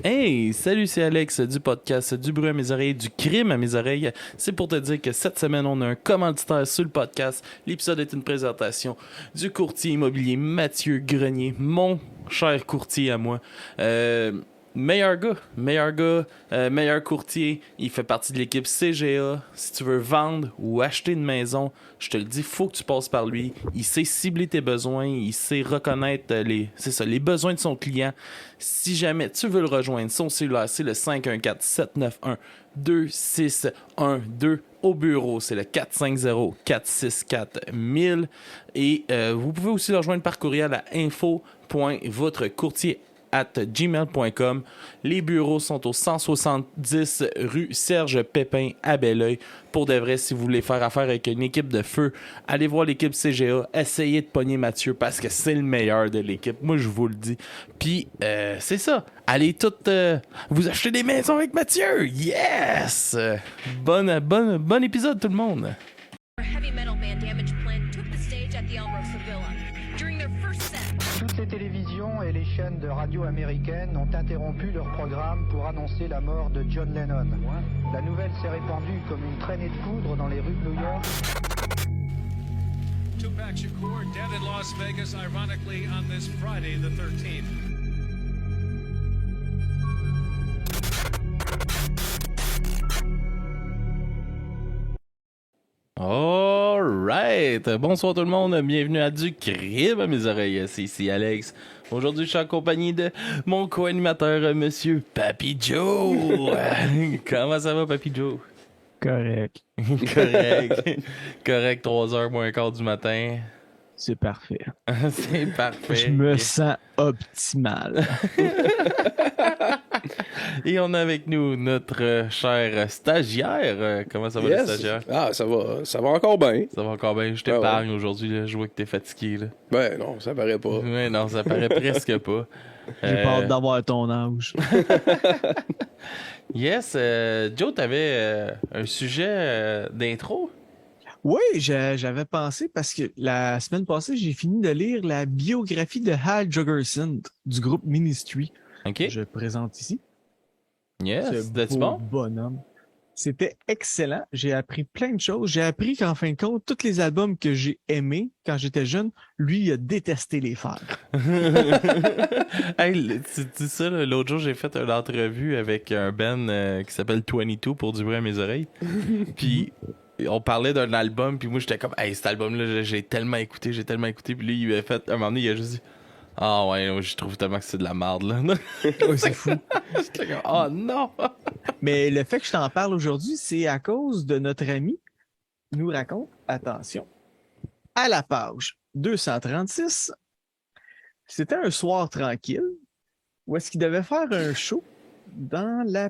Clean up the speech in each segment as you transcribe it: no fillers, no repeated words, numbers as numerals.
Hey, salut, c'est Alex du podcast Du bruit à mes oreilles, du crime à mes oreilles. C'est pour te dire que cette semaine, on a un commanditaire sur le podcast. L'épisode est une présentation du courtier immobilier Mathieu Grenier, mon cher courtier à moi. Meilleur gars, meilleur courtier. Il fait partie de l'équipe CGA. Si tu veux vendre ou acheter une maison, je te le dis, faut que tu passes par lui. Il sait cibler tes besoins, il sait reconnaître les besoins de son client. Si jamais tu veux le rejoindre, son cellulaire, c'est le 514-791-2612. Au bureau, c'est le 450-464-1000. Et vous pouvez aussi le rejoindre par courriel à info.votrecourtier@gmail.com. Les bureaux sont au 170 rue Serge Pépin à Belleuil. Pour de vrai, si vous voulez faire affaire avec une équipe de feu, allez voir l'équipe CGA, essayez de pogner Mathieu parce que c'est le meilleur de l'équipe. Moi, je vous le dis. Puis, c'est ça. Allez toutes vous acheter des maisons avec Mathieu. Yes! Bon épisode, tout le monde. Heavy metal band Damage Plan took the stage at the Alrosa Villa. During their first set, Toutes les télévisions et les chaînes de radio américaines ont interrompu leur programme pour annoncer la mort de John Lennon. La nouvelle s'est répandue comme une traînée de poudre dans les rues de New York. Tupac Shakur dead in Las Vegas, ironically, on this Friday, the 13th. Alright, bonsoir tout le monde, bienvenue à Du crime à mes oreilles, c'est ici Alex. Aujourd'hui je suis en compagnie de mon co-animateur, monsieur Papy Joe. Comment ça va, Papy Joe? Correct. Correct, 3h moins quart du matin. C'est parfait. C'est parfait. Je me sens optimal. Et on a avec nous notre cher stagiaire. Comment ça va, le stagiaire? Ah, ça va encore bien. Ça va encore bien, je t'épargne aujourd'hui, là. Je vois que t'es fatigué, là. Ben non, ça paraît pas. Ouais, non, ça paraît presque pas. J'ai pas hâte d'avoir ton âge. Yes, Joe, t'avais un sujet d'intro? Oui, j'avais pensé parce que la semaine passée, j'ai fini de lire la biographie de Hal Jogerson du groupe Ministry. OK. Je présente ici. Yes, Ce c'était-tu beau bon? bonhomme. C'était excellent. J'ai appris plein de choses. J'ai appris qu'en fin de compte, tous les albums que j'ai aimés quand j'étais jeune, lui, il a détesté les faire. Hey, tu dis ça, là, l'autre jour, j'ai fait une entrevue avec un band qui s'appelle 22 pour du bruit à mes oreilles. Puis on parlait d'un album, puis moi, j'étais comme, hey, cet album-là, j'ai tellement écouté. Puis lui, il a fait, un moment donné, il a juste dit, ah ouais, je trouve tellement que c'est de la merde, là. Ouais, c'est fou. J'étais comme, oh non! Mais le fait que je t'en parle aujourd'hui, c'est à cause de notre ami qui nous raconte, attention, à la page 236, c'était un soir tranquille où est-ce qu'il devait faire un show dans la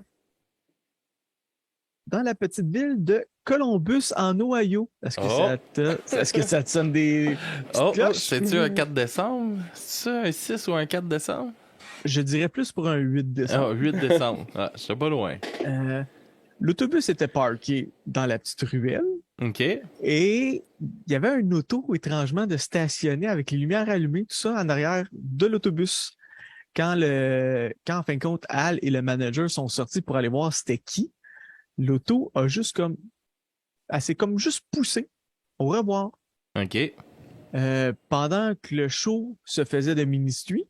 petite ville de Columbus, en Ohio. Est-ce que ça te sonne des petites cloches? C'est-tu un 4 décembre? C'est ça, un 6 ou un 4 décembre? Je dirais plus pour un 8 décembre. 8 décembre. Ah, j'étais pas loin. L'autobus était parké dans la petite ruelle. OK. Et il y avait un auto, étrangement, de stationner avec les lumières allumées, tout ça en arrière de l'autobus. Quand, en fin de compte, Al et le manager sont sortis pour aller voir c'était qui, l'auto a juste comme... Elle s'est comme juste poussée. Au revoir. OK. Pendant que le show se faisait de Ministry,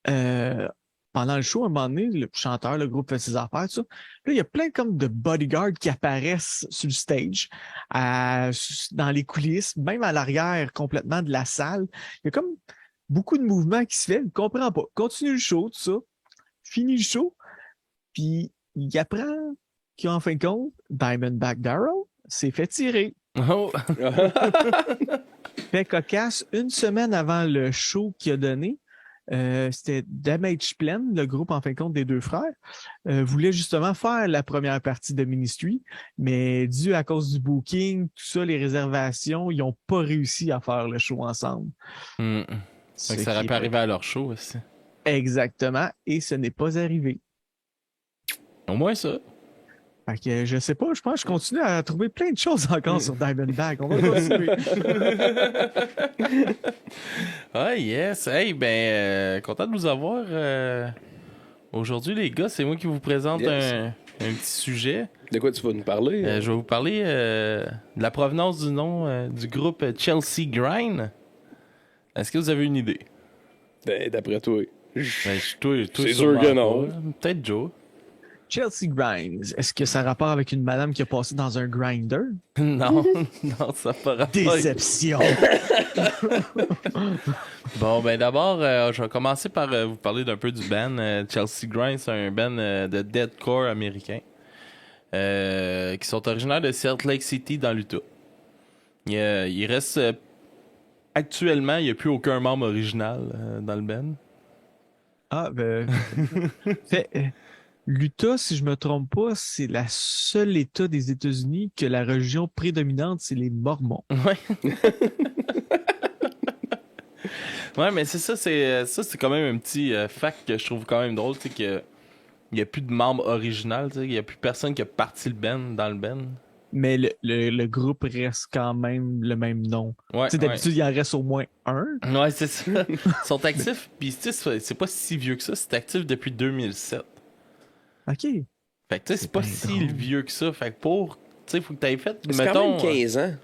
pendant le show, à un moment donné, le chanteur, le groupe fait ses affaires, tout ça. Là, il y a plein comme de bodyguards qui apparaissent sur le stage, dans les coulisses, même à l'arrière complètement de la salle. Il y a comme beaucoup de mouvements qui se fait. Il ne comprend pas. Continue le show, tout ça. Finit le show. Puis, il apprend qu'en fin de compte, Diamondback Darrell s'est fait tirer. Oh! Fait cocasse, une semaine avant le show qu'il a donné, c'était Damage Plan, le groupe en fin de compte des deux frères, voulait justement faire la première partie de Ministry, mais dû à cause du booking, tout ça, les réservations, ils n'ont pas réussi à faire le show ensemble. Ça aurait pu arriver à leur show aussi. Exactement, et ce n'est pas arrivé. Au moins ça. Fait que je sais pas, je pense que je continue à trouver plein de choses encore sur Diamondback. On va continuer. Ah yes, hey, ben, content de vous avoir Aujourd'hui, les gars, c'est moi qui vous présente Yes. un petit sujet. De quoi tu vas nous parler? Je vais vous parler de la provenance du nom du groupe Chelsea Grind. Est-ce que vous avez une idée? Ben, d'après toi. Toi, C'est sûrement sûr que non. pas. Peut-être Joe. Chelsea Grinds, est-ce que ça a rapport avec une madame qui a passé dans un grinder? Non, non, ça fera pas. Déception! Bon, ben d'abord, je vais commencer par vous parler d'un peu du band. Chelsea Grind, c'est un band de deathcore américain qui sont originaires de Salt Lake City dans l'Utah. Il reste... actuellement, il n'y a plus aucun membre original dans le band. Ah, ben... L'Utah, si je me trompe pas, c'est la seule État des États-Unis que la religion prédominante, c'est les Mormons. Ouais. Ouais, mais c'est ça, c'est quand même un petit fact que je trouve quand même drôle, c'est que il n'y a plus de membre original, il n'y a plus personne qui a parti le band dans le band. Mais le groupe reste quand même le même nom. Ouais, D'habitude, il en reste au moins un. ouais, c'est ça. Ils sont actifs, puis c'est pas si vieux que ça, c'est actif depuis 2007. OK. Fait que tu sais, c'est pas bien si drôle. vieux que ça. Fait que tu sais, faut que t'aies fait, C'est mettons... quand même 15 ans.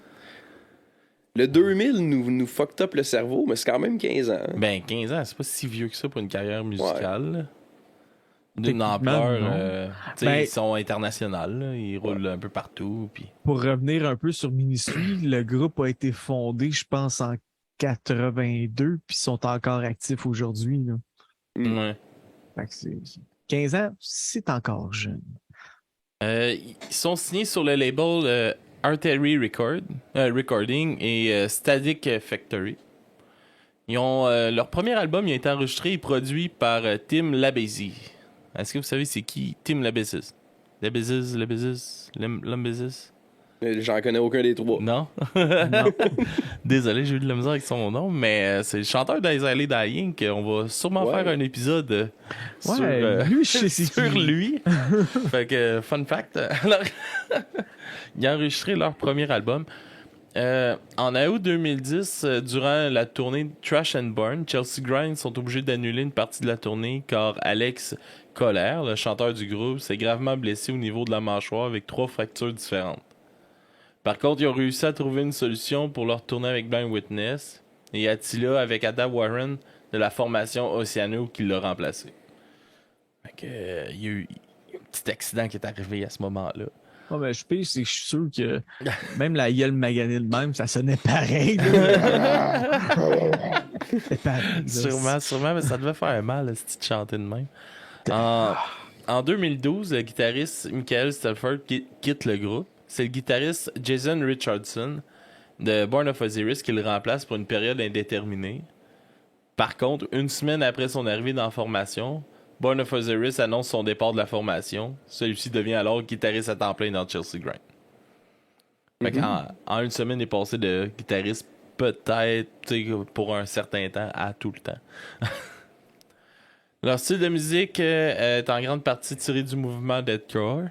Le 2000 nous fucked up le cerveau, mais c'est quand même 15 ans. Ben, 15 ans, c'est pas si vieux que ça pour une carrière musicale. là. D'une Techniquement, ampleur, non. tu sais, Ben- ils sont internationales, là, ils roulent un peu partout, puis... Pour revenir un peu sur Ministry, le groupe a été fondé, je pense, en 82, puis ils sont encore actifs aujourd'hui. Là. Ouais. Fait que 15 ans, c'est encore jeune. Ils sont signés sur le label Artery Recording et Static Factory. Ils ont, leur premier album il a été enregistré et produit par Tim Labézy. Est-ce que vous savez c'est qui Tim Labézy? Labézy? J'en connais aucun des trois. Non? Non. Désolé, j'ai eu de la misère avec son nom, mais c'est le chanteur d'Israeli Dying qu'on va sûrement Ouais. faire un épisode Ouais, sur, lui, je sais c'est sur qui. lui. Fait que, fun fact, alors, ils ont enregistré leur premier album. En août 2010, durant la tournée Trash and Burn, Chelsea Grind sont obligés d'annuler une partie de la tournée car Alex Koller, le chanteur du groupe, s'est gravement blessé au niveau de la mâchoire avec 3 fractures différentes. Par contre, ils ont réussi à trouver une solution pour leur tourner avec Blind Witness et Attila avec Ada Warren de la formation Oceano qui l'a remplacé. Fait que, il y a eu un petit accident qui est arrivé à ce moment-là. Oh, ben, c'est que je suis sûr que même la gueule maganée de même, ça sonnait pareil. là. C'était pareil. là. Sûrement, mais ça devait faire mal si tu chantais de même. En 2012, le guitariste Michael Stelford quitte le groupe. C'est le guitariste Jason Richardson de Born of Osiris qui le remplace pour une période indéterminée. Par contre, une semaine après son arrivée dans la formation, Born of Osiris annonce son départ de la formation. Celui-ci devient alors guitariste à temps plein dans Chelsea Grind. Fait en une semaine, il est passé de guitariste peut-être tu sais, pour un certain temps à tout le temps. Leur style de musique est en grande partie tiré du mouvement deathcore.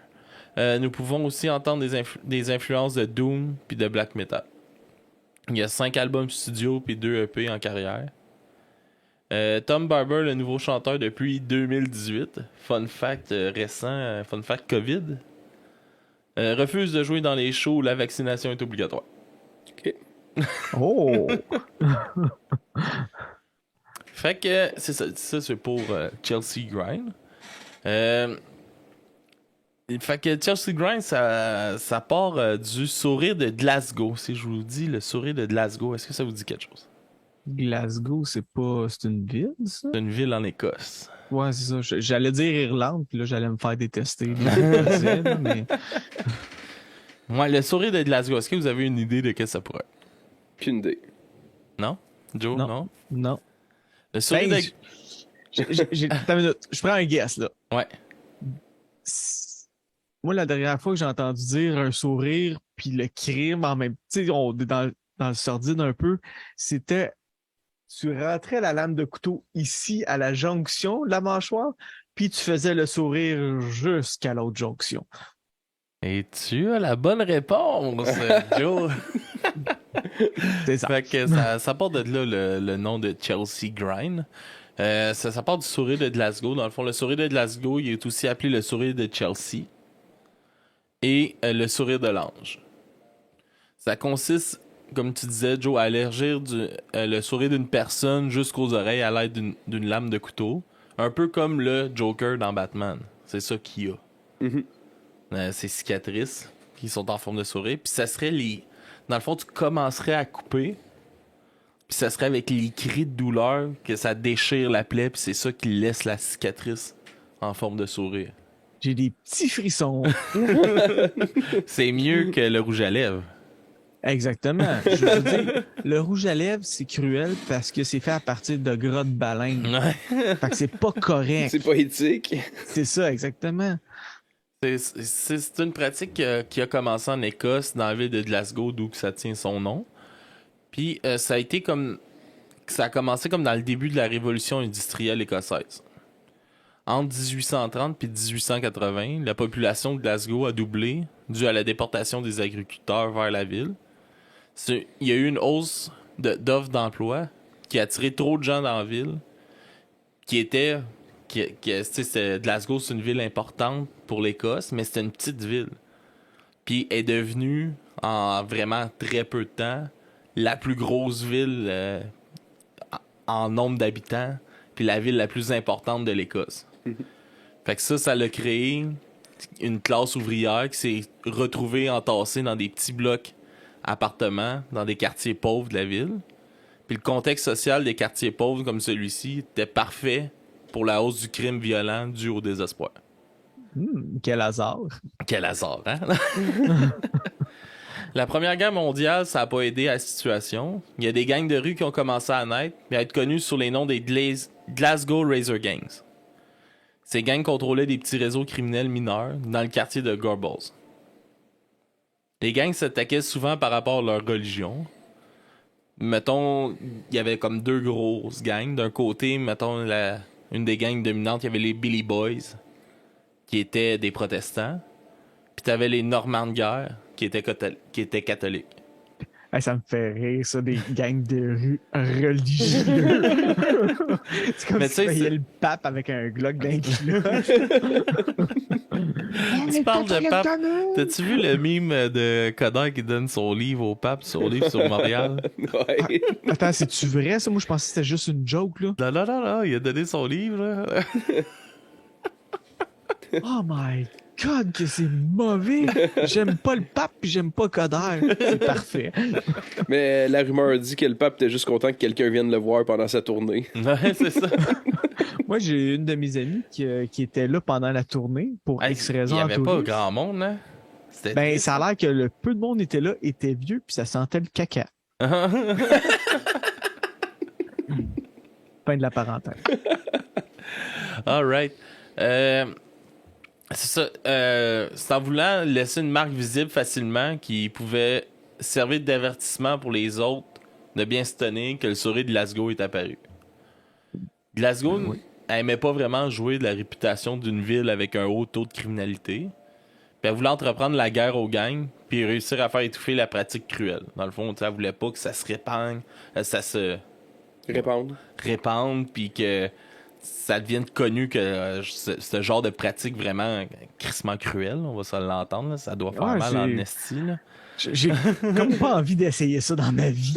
Nous pouvons aussi entendre des influences de Doom puis de Black Metal. Il y a 5 albums studio puis 2 EP en carrière. Tom Barber, le nouveau chanteur depuis 2018. Fun fact récent, fun fact COVID. Refuse de jouer dans les shows où la vaccination est obligatoire. OK. Oh! Fait que c'est ça c'est pour Chelsea Grind. Fait que Chelsea Grind, ça part du sourire de Glasgow. Si je vous dis le sourire de Glasgow, est-ce que ça vous dit quelque chose? Glasgow, c'est une ville, ça? C'est une ville en Écosse. Ouais, c'est ça. J'allais dire Irlande, puis là, j'allais me faire détester. Là, mais... Ouais, le sourire de Glasgow, est-ce que vous avez une idée de ce que ça pourrait être? Aucune idée. Non? Joe, non? Non. Le sourire Ben, de... Attends une minute. Je prends un guess, là. Ouais. Moi, la dernière fois que j'ai entendu dire un sourire puis le crime en même... Tu sais, on est dans le sordide un peu. C'était... Tu rentrais la lame de couteau ici, à la jonction de la mâchoire, puis tu faisais le sourire jusqu'à l'autre jonction. Et tu as la bonne réponse, Joe. C'est ça. Fait que ça part de là le nom de Chelsea Grind. Ça part du sourire de Glasgow. Dans le fond, le sourire de Glasgow, il est aussi appelé le sourire de Chelsea et le sourire de l'ange. Ça consiste, comme tu disais, Joe, à élargir le sourire d'une personne jusqu'aux oreilles à l'aide d'une lame de couteau. Un peu comme le Joker dans Batman. C'est ça qu'il y a. Ces cicatrices qui sont en forme de sourire. Puis ça serait Dans le fond, tu commencerais à couper. Puis ça serait avec les cris de douleur que ça déchire la plaie. Puis c'est ça qui laisse la cicatrice en forme de sourire. J'ai des petits frissons. C'est mieux que le rouge à lèvres. Exactement. Je veux dire, le rouge à lèvres, c'est cruel parce que c'est fait à partir de gras de baleine. Ouais. Fait que c'est pas correct. C'est pas éthique. C'est ça, exactement. C'est une pratique qui a commencé en Écosse, dans la ville de Glasgow, d'où que ça tient son nom. Puis ça a commencé comme dans le début de la révolution industrielle écossaise. Entre 1830 et 1880, la population de Glasgow a doublé dû à la déportation des agriculteurs vers la ville. Il y a eu une hausse d'offres d'emploi qui a attiré trop de gens dans la ville, Glasgow, c'est une ville importante pour l'Écosse, mais c'était une petite ville. Puis est devenue, en vraiment très peu de temps, la plus grosse ville en nombre d'habitants, puis la ville la plus importante de l'Écosse. Fait que ça l'a créé une classe ouvrière qui s'est retrouvée entassée dans des petits blocs appartements, dans des quartiers pauvres de la ville. Puis le contexte social des quartiers pauvres comme celui-ci était parfait pour la hausse du crime violent dû au désespoir. Quel hasard. Quel hasard, hein? La Première Guerre mondiale, ça n'a pas aidé à la situation. Il y a des gangs de rue qui ont commencé à naître, mais à être connus sous les noms des Glasgow Razor Gangs. Ces gangs contrôlaient des petits réseaux criminels mineurs dans le quartier de Gorbals. Les gangs s'attaquaient souvent par rapport à leur religion. Mettons, il y avait comme deux grosses gangs. D'un côté, mettons, une des gangs dominantes, il y avait les Billy Boys, qui étaient des protestants. Puis t'avais les Normands de guerre, qui étaient catholiques. Hey, ça me fait rire, ça, des gangs de rue religieux. C'est comme Mais si tu sais, tu voyais c'est- le pape avec un Glock d'un kilo. Tu parles de pape. T'as-tu vu le mime de Coder qui donne son livre au pape, son livre sur Montréal? Ouais. Attends, c'est-tu vrai, ça? Moi, je pensais que c'était juste une joke, là. Non, il a donné son livre. Là. Oh my God, que c'est mauvais! J'aime pas le pape pis j'aime pas Coder. C'est parfait. Mais la rumeur dit que le pape était juste content que quelqu'un vienne le voir pendant sa tournée. Ouais, c'est ça. Moi, j'ai une de mes amies qui était là pendant la tournée pour X Il raisons. y avait pas Anthony. grand monde, hein? C'était Ben, triste. ça a l'air que le peu de monde était là était vieux puis ça sentait le caca. Fin de la parenthèse. All right. C'est ça. C'est en voulant laisser une marque visible facilement qui pouvait servir d'avertissement pour les autres de bien se tenir que le sourire de Glasgow est apparu. Glasgow aimait pas vraiment jouer de la réputation d'une ville avec un haut taux de criminalité. Puis elle voulait entreprendre la guerre aux gangs puis réussir à faire étouffer la pratique cruelle. Dans le fond, elle voulait pas que ça se répande, ça se Répondre. répande puis que ça devienne connu que ce genre de pratique vraiment crissement cruelle, on va se l'entendre, là. Ça doit faire Ouais, mal en c'est- esti, là. J'ai comme pas envie d'essayer ça dans ma vie.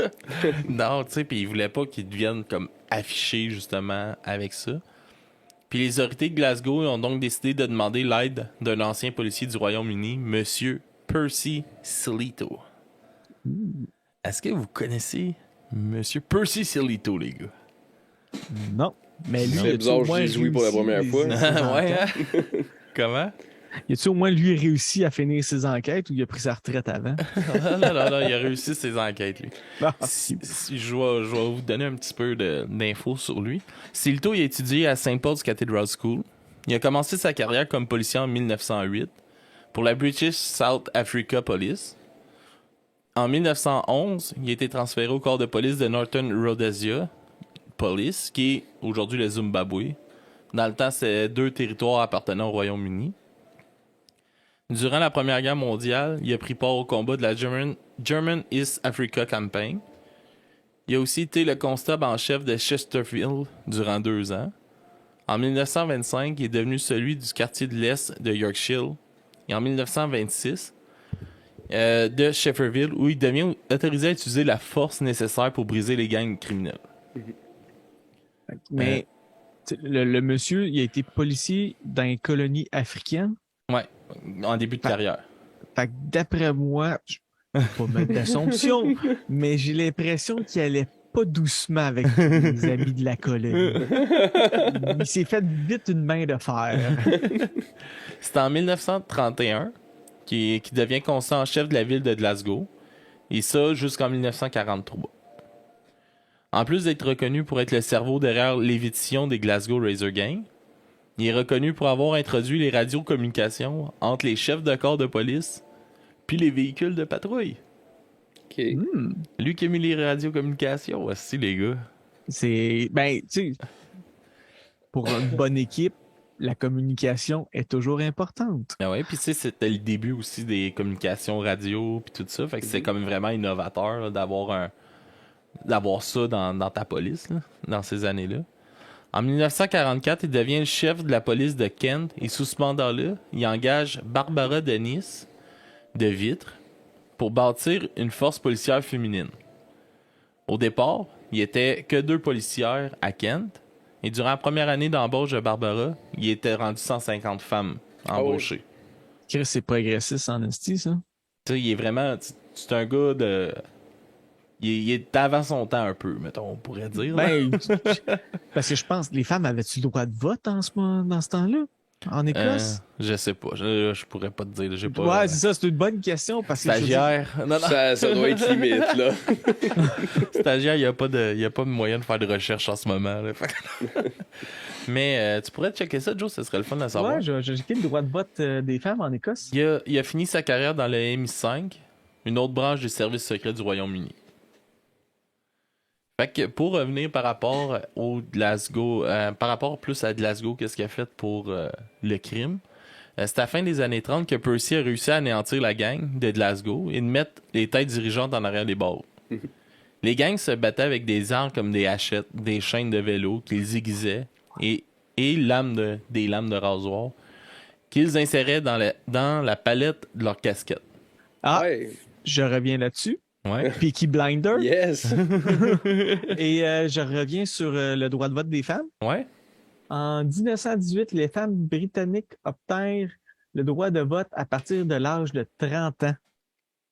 Non, tu sais, puis ils voulaient pas qu'ils deviennent comme affichés justement avec ça. Puis les autorités de Glasgow ont donc décidé de demander l'aide d'un ancien policier du Royaume-Uni, Monsieur Percy Silito. Est-ce que vous connaissez Monsieur Percy Silito, les gars? Non. Mais lui, C'est a-tu bizarre, au je moins dis oui pour la réussi première fois. ses Ouais, enquêtes? hein? Comment? Y a-tu au moins lui réussi à finir ses enquêtes ou il a pris sa retraite avant? Non, il a réussi ses enquêtes, lui. Ah, Je vais vous donner un petit peu d'infos sur lui. Silito, il a étudié à St. Paul's Cathedral School. Il a commencé sa carrière comme policier en 1908 pour la British South Africa Police. En 1911, il a été transféré au corps de police de Northern Rhodesia Police, qui est aujourd'hui le Zimbabwe. Dans le temps, c'est 2 territoires appartenant au Royaume-Uni. Durant la Première Guerre mondiale, il a pris part au combat de la German East Africa Campaign. Il a aussi été le constable en chef de Chesterfield durant 2 ans. En 1925, il est devenu celui du quartier de l'Est de Yorkshire. Et en 1926, de Shefferville, où il devient autorisé à utiliser la force nécessaire pour briser les gangs criminels. Mais le monsieur, il a été policier dans les colonies africaines. Ouais, en début de carrière. Fait que d'après moi, je ne vais pas mettre d'assomption, mais j'ai l'impression qu'il allait pas doucement avec les amis de la colonie. Il s'est fait vite une main de fer. C'est en 1931 qu'il devient constant en chef de la ville de Glasgow. Et ça jusqu'en 1943. En plus d'être reconnu pour être le cerveau derrière l'éviction des Glasgow Razor Gang, il est reconnu pour avoir introduit les radiocommunications entre les chefs de corps de police puis les véhicules de patrouille. OK. Lui qui a mis les radiocommunications, aussi les gars. C'est. Ben, tu sais, pour une bonne équipe, la communication est toujours importante. Ah ouais, puis tu sais, c'était le début aussi des communications radio puis tout ça. Fait que c'est comme vraiment innovateur là, d'avoir ça dans ta police, là, dans ces années-là. En 1944, il devient le chef de la police de Kent et sous ce mandat-là, il engage Barbara Dennis de Vitre pour bâtir une force policière féminine. Au départ, il n'y était que 2 policières à Kent et durant la première année d'embauche de Barbara, il était rendu 150 femmes embauchées. Chris, c'est progressiste en esti, ça. Tu sais, il est vraiment... C'est un gars de... Il est avant son temps un peu, mettons, on pourrait dire. Ben, parce que je pense, les femmes avaient-tu le droit de vote dans ce temps-là? En Écosse? Je sais pas. Je pourrais pas te dire. J'ai pas, Ouais, c'est ça, c'est une bonne question. Parce que stagiaire. Non. Ça doit être limite, là. Stagiaire, il n'y a pas de moyen de faire de recherche en ce moment. Là. Mais tu pourrais checker ça, Joe, ce serait le fun de savoir. Ouais, j'ai checké le droit de vote des femmes en Écosse. Il a fini sa carrière dans le MI5, une autre branche des services secrets du Royaume-Uni. Fait que pour revenir par rapport au Glasgow, par rapport plus à Glasgow, qu'est-ce qu'il a fait pour le crime, c'est à la fin des années 30 que Percy a réussi à anéantir la gang de Glasgow et de mettre les têtes dirigeantes en arrière des barreaux. Les gangs se battaient avec des armes comme des hachettes, des chaînes de vélo qu'ils aiguisaient et des lames de rasoir qu'ils inséraient dans la palette de leur casquette. Ah, Ouais. je reviens là-dessus. Ouais. Peaky Blinder. Yes. Et je reviens sur le droit de vote des femmes. Ouais. En 1918, les femmes britanniques obtinrent le droit de vote à partir de l'âge de 30 ans.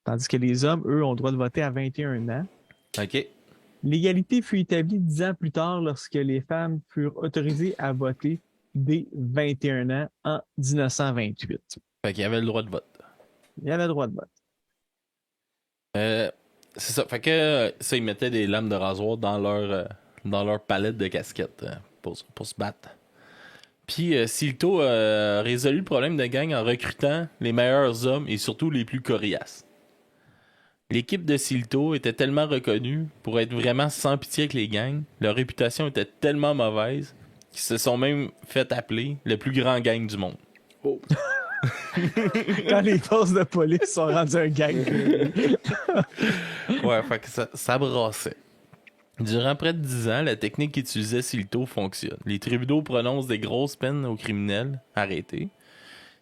Tandis que les hommes, eux, ont le droit de voter à 21 ans. OK. L'égalité fut établie 10 ans plus tard lorsque les femmes furent autorisées à voter dès 21 ans en 1928. Fait qu'il y avait le droit de vote. Il y avait le droit de vote. C'est ça. Fait que ça, ils mettaient des lames de rasoir dans leur palette de casquettes pour se battre. Puis Silto a résolu le problème de gang en recrutant les meilleurs hommes et surtout les plus coriaces. L'équipe de Silto était tellement reconnue pour être vraiment sans pitié avec les gangs, leur réputation était tellement mauvaise qu'ils se sont même fait appeler le plus grand gang du monde. Oh. Quand les forces de police sont rendues un gang. Ouais, fait que ça brassait. Durant près de 10 ans, la technique qu'utilisait Silto fonctionne. Les tribunaux prononcent des grosses peines aux criminels arrêtés.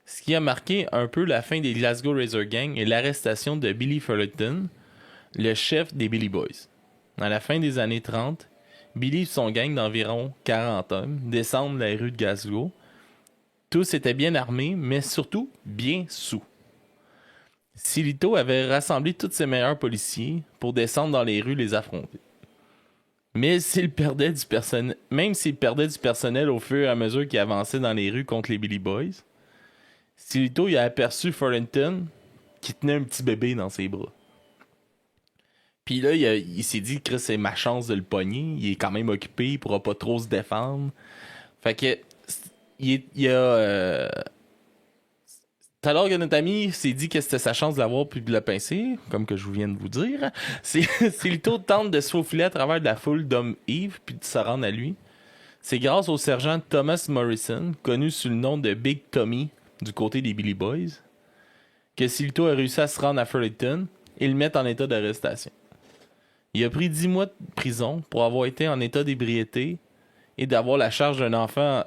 Ce qui a marqué un peu la fin des Glasgow Razor Gang et l'arrestation de Billy Fullerton, le chef des Billy Boys. À la fin des années 30, Billy et son gang d'environ 40 hommes descendent la rue de Glasgow. Tous étaient bien armés, mais surtout bien sous. Silito avait rassemblé tous ses meilleurs policiers pour descendre dans les rues les affronter. Mais même s'il perdait du personnel au fur et à mesure qu'il avançait dans les rues contre les Billy Boys, Silito il a aperçu Fullerton qui tenait un petit bébé dans ses bras. Puis là, il s'est dit que c'est ma chance de le pogner. Il est quand même occupé, il pourra pas trop se défendre. Fait que alors que notre ami s'est dit que c'était sa chance de l'avoir puis de le pincer, comme que je vous viens de vous dire, Silito tente de se faufiler à travers de la foule d'hommes ivres puis de se rendre à lui. C'est grâce au sergent Thomas Morrison, connu sous le nom de Big Tommy du côté des Billy Boys, que Silito a réussi à se rendre à Fullerton et le mettre en état d'arrestation. Il a pris 10 mois de prison pour avoir été en état d'ébriété et d'avoir la charge d'un enfant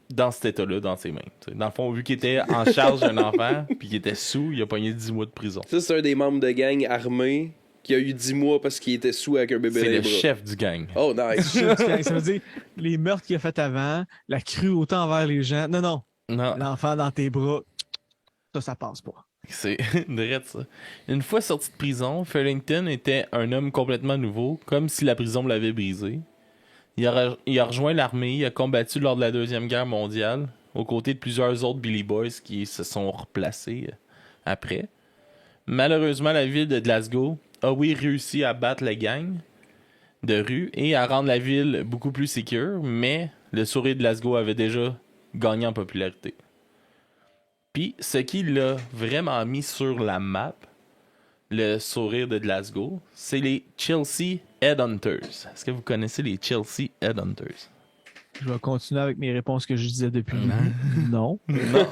dans cet état-là, dans ses mains. T'sais, dans le fond, vu qu'il était en charge d'un enfant puis qu'il était sous, il a pogné 10 mois de prison. Ça, c'est un des membres de gang armés qui a eu 10 mois parce qu'il était sous avec un bébé dans C'est les le bras. chef du gang. Oh, nice. Ça veut dire les meurtres qu'il a fait avant, la cruauté envers les gens. Non, Non, l'enfant dans tes bras, ça passe pas. c'est direct ça. Une fois sorti de prison, Farrington était un homme complètement nouveau, comme si la prison l'avait brisé. Il a rejoint l'armée, il a combattu lors de la Deuxième Guerre mondiale, aux côtés de plusieurs autres Billy Boys qui se sont replacés après. Malheureusement, la ville de Glasgow a réussi à battre la gang de rue et à rendre la ville beaucoup plus sécure, mais le sourire de Glasgow avait déjà gagné en popularité. Puis, ce qui l'a vraiment mis sur la map, le sourire de Glasgow, c'est les Chelsea Headhunters. Est-ce que vous connaissez les Chelsea Headhunters? Je vais continuer avec mes réponses que je disais depuis le début. Non. Non.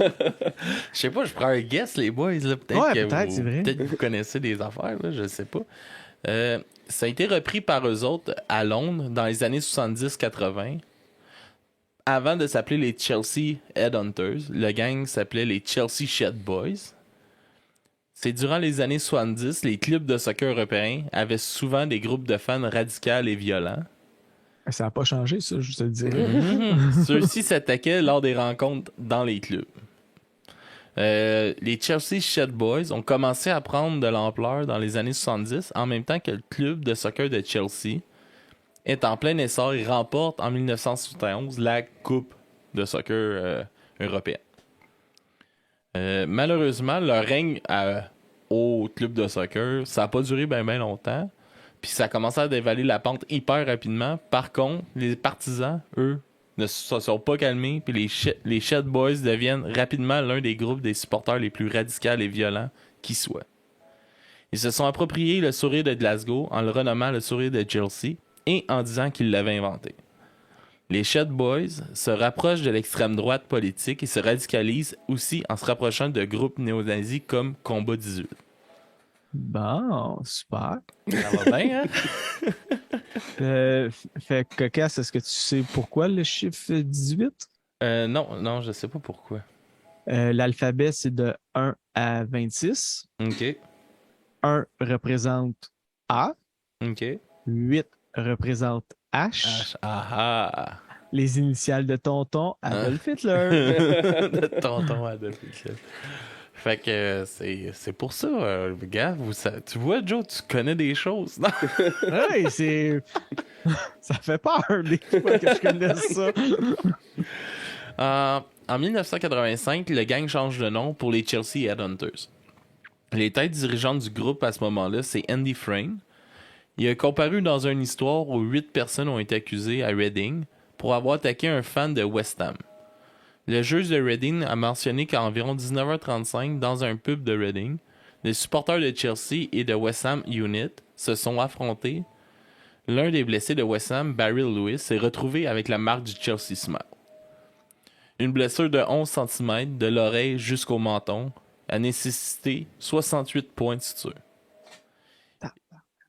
Je sais pas, je prends un guess, les boys. Là. Peut-être Ouais, que peut-être, c'est vrai. Peut-être que vous connaissez des affaires, là, je sais pas. Ça a été repris par eux autres à Londres dans les années 70-80. Avant de s'appeler les Chelsea Headhunters, le gang s'appelait les Chelsea Shed Boys. C'est durant les années 70, les clubs de soccer européens avaient souvent des groupes de fans radicaux et violents. Ça n'a pas changé, ça, je te le dirais. Ceux-ci s'attaquaient lors des rencontres dans les clubs. Les Chelsea Shed Boys ont commencé à prendre de l'ampleur dans les années 70, en même temps que le club de soccer de Chelsea est en plein essor et remporte en 1971 la Coupe de soccer européenne. Malheureusement, leur règne au club de soccer, ça n'a pas duré bien longtemps. Puis ça a commencé à dévaler la pente hyper rapidement. Par contre, les partisans, eux, ne se sont pas calmés. Puis les Shed Boys deviennent rapidement l'un des groupes des supporters les plus radicaux et violents qui soient. Ils se sont appropriés le sourire de Glasgow en le renommant le sourire de Chelsea et en disant qu'ils l'avaient inventé. Les Shed Boys se rapprochent de l'extrême droite politique et se radicalisent aussi en se rapprochant de groupes néo-nazis comme Combat 18. Bon, super. Ça va bien, hein? Fait cocasse, est-ce que tu sais pourquoi le chiffre 18? Non, je sais pas pourquoi. L'alphabet, c'est de 1 à 26. OK. 1 représente A. OK. 8 représente H. Ah Les initiales de tonton Adolf Hitler. de tonton Adolf Hitler. Fait que c'est pour ça, gars, tu vois, Joe, tu connais des choses. Non? Ouais, c'est... ça fait peur des fois que je connaisse ça. En 1985, le gang change de nom pour les Chelsea Headhunters. Les têtes dirigeantes du groupe à ce moment-là, c'est Andy Frame. Il a comparu dans une histoire où 8 personnes ont été accusées à Reading pour avoir attaqué un fan de West Ham. Le juge de Reading a mentionné qu'à environ 19h35, dans un pub de Reading, les supporters de Chelsea et de West Ham Unit se sont affrontés. L'un des blessés de West Ham, Barry Lewis, s'est retrouvé avec la marque du Chelsea Smile. Une blessure de 11 cm de l'oreille jusqu'au menton a nécessité 68 points de suture.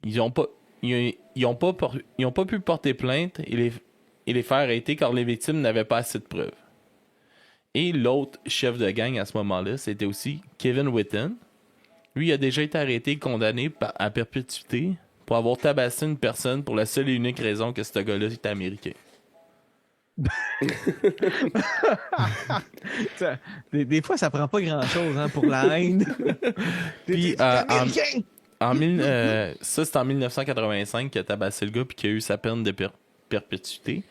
Ils n'ont pas pu porter plainte et les faire arrêter car les victimes n'avaient pas assez de preuves. Et l'autre chef de gang à ce moment-là, c'était aussi Kevin Whitten. Lui, il a déjà été arrêté et condamné à perpétuité pour avoir tabassé une personne pour la seule et unique raison que ce gars-là était américain. Des fois, ça prend pas grand-chose pour la haine. Puis, Américain! ça, c'est en 1985 qu'il a tabassé le gars et qu'il a eu sa peine de perpétuité.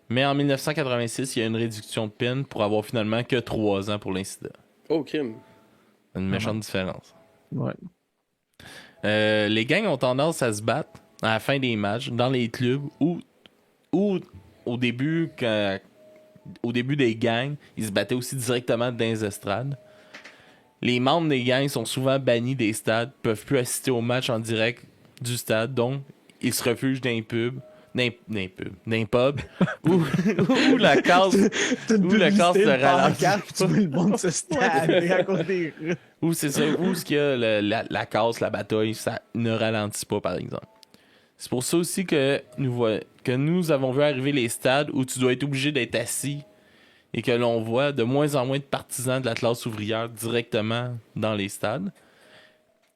Mais en 1986, il y a une réduction de peine pour avoir finalement que 3 ans pour l'incident. Oh, Kim. Une méchante différence. Ouais. Les gangs ont tendance à se battre à la fin des matchs dans les clubs ou au début des gangs, ils se battaient aussi directement dans les estrades. Les membres des gangs sont souvent bannis des stades, peuvent plus assister aux matchs en direct du stade, donc ils se refugent dans les pubs. D'un pub où la case se ralentit. Tu veux le monde se stabber à cause des rues. Où c'est ça, où ce qu'il y a la casse, la bataille, ça ne ralentit pas, par exemple. C'est pour ça aussi que nous avons vu arriver les stades où tu dois être obligé d'être assis et que l'on voit de moins en moins de partisans de la classe ouvrière directement dans les stades.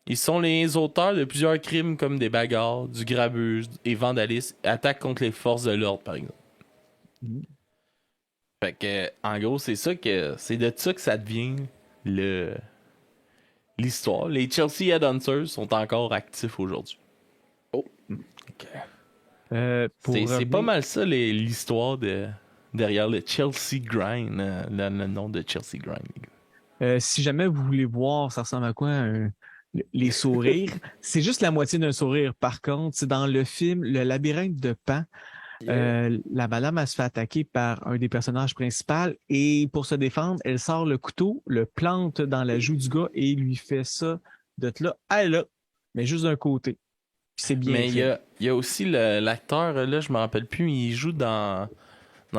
Ils sont les auteurs de plusieurs crimes comme des bagarres, du grabuge et vandalisme, attaques contre les forces de l'ordre, par exemple. Fait que, en gros, c'est de ça que ça devient l'histoire. Les Chelsea Headhunters sont encore actifs aujourd'hui. Oh. C'est pas mal ça, l'histoire derrière le Chelsea Grind, le nom de Chelsea Grind. Si jamais vous voulez voir, ça ressemble à quoi les sourires? C'est juste la moitié d'un sourire. Par contre, c'est dans le film Le Labyrinthe de Pan. La madame, elle se fait attaquer par un des personnages principaux et pour se défendre, elle sort le couteau, le plante dans la joue du gars et lui fait ça de là à là, mais juste d'un côté. Puis c'est bien Mais fait. il y a aussi l'acteur, là, je me rappelle plus, il joue dans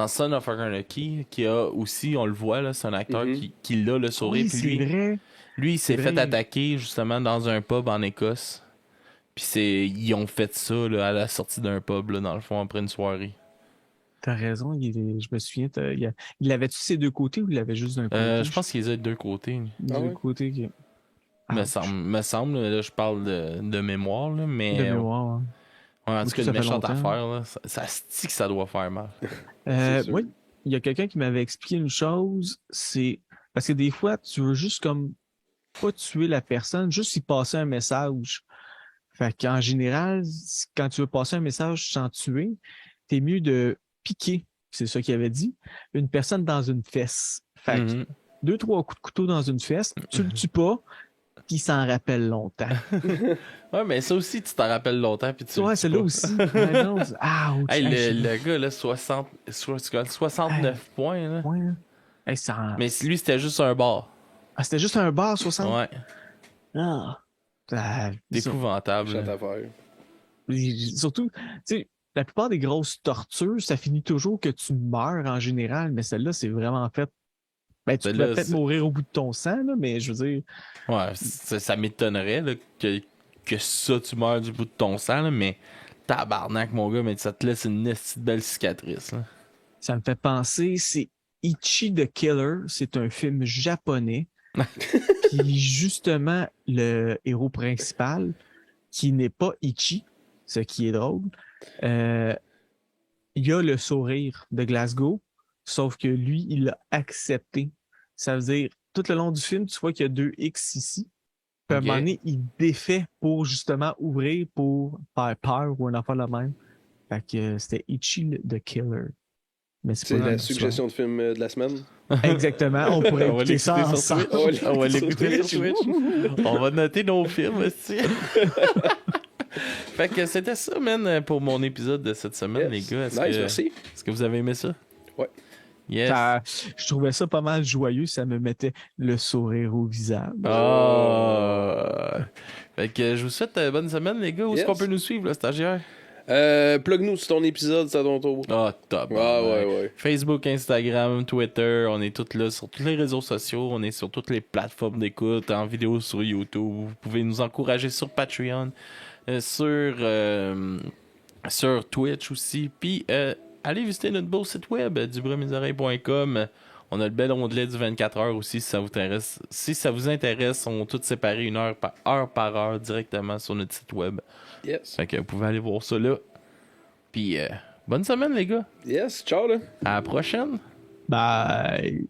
Son of Anarchy, qui a aussi, on le voit, là, c'est un acteur qui a le sourire. Oui, Puis c'est vrai. lui, il s'est C'est fait vrai. attaquer justement dans un pub en Écosse. Puis ils ont fait ça là, à la sortie d'un pub, là, dans le fond, après une soirée. T'as raison, je me souviens. Il avait-tu ses deux côtés ou il avait juste d'un côté? Je pense qu'ils ont de deux côtés. Deux Ah ouais? côtés. Me semble, là, je parle de mémoire, là, mais De mémoire. Hein. ouais, en tout cas, Ça une fait méchante longtemps. affaire, là, ça se dit que ça doit faire mal. C'est sûr. Oui, il y a quelqu'un qui m'avait expliqué une chose, c'est parce que des fois, tu veux juste comme pas tuer la personne, juste y passer un message. Fait qu'en général, quand tu veux passer un message sans tuer, t'es mieux de piquer, c'est ça qu'il avait dit, une personne dans une fesse. Fait que 2-3 coups de couteau dans une fesse, tu le tues pas, puis il s'en rappelle longtemps. Ouais, mais ça aussi, tu t'en rappelles longtemps. Puis tu Ouais, c'est là aussi. Ouais, non, Hey, le gars, là, 69 points. Là. Ouais, hein. Hey, Mais lui, c'était juste un bar. Ah, c'était juste un bar 60? Ouais. Ah. C'est épouvantable. Méchante là. affaire. Surtout, tu sais, la plupart des grosses tortures, ça finit toujours que tu meurs en général, mais celle-là, c'est vraiment fait. Ben, tu Celle-là, peux peut-être c'est- mourir au bout de ton sang, là, mais je veux dire. Ouais, ça m'étonnerait là, que ça, tu meurs du bout de ton sang, là, mais tabarnak, mon gars, mais ça te laisse une petite belle cicatrice. Là. Ça me fait penser, c'est Ichi the Killer, c'est un film japonais qui, justement, le héros principal, qui n'est pas Ichi, ce qui est drôle, il a le sourire de Glasgow, sauf que lui, il l'a accepté. Ça veut dire, tout le long du film, tu vois qu'il y a 2 X ici. Puis à un Ok. moment donné, il défait pour justement ouvrir pour faire peur ou un affaire la même. Fait que c'était Ichi the Killer. Mais C'est pas la dans suggestion de film de la semaine. Exactement, on pourrait On va écouter ça l'écouter sur ensemble. Twitch. On va l'écouter sur Twitch. On va noter nos films aussi. Fait que c'était ça, man, pour mon épisode de cette semaine, Yes. les gars. Nice, merci. Est-ce que vous avez aimé ça? Ouais. Yes. Je trouvais ça pas mal joyeux, ça me mettait le sourire au visage. Ah. Fait que je vous souhaite bonne semaine, les gars. Où est-ce Yes. qu'on peut nous suivre, le stagiaire? Plug-nous sur ton épisode, c'est à ton tour. Ah, top. Ouais. Facebook, Instagram, Twitter, on est tous là sur tous les réseaux sociaux, on est sur toutes les plateformes d'écoute, en vidéo sur YouTube. Vous pouvez nous encourager sur Patreon, sur Twitch aussi. Puis allez visiter notre beau site web dubrumesoreilles.com. On a le bel onglet du 24 heures aussi si ça vous intéresse. Si ça vous intéresse, on est tous séparés une heure par heure directement sur notre site web. Yes. Fait que vous pouvez aller voir ça là. Puis bonne semaine les gars. Yes, ciao là. À la prochaine. Bye.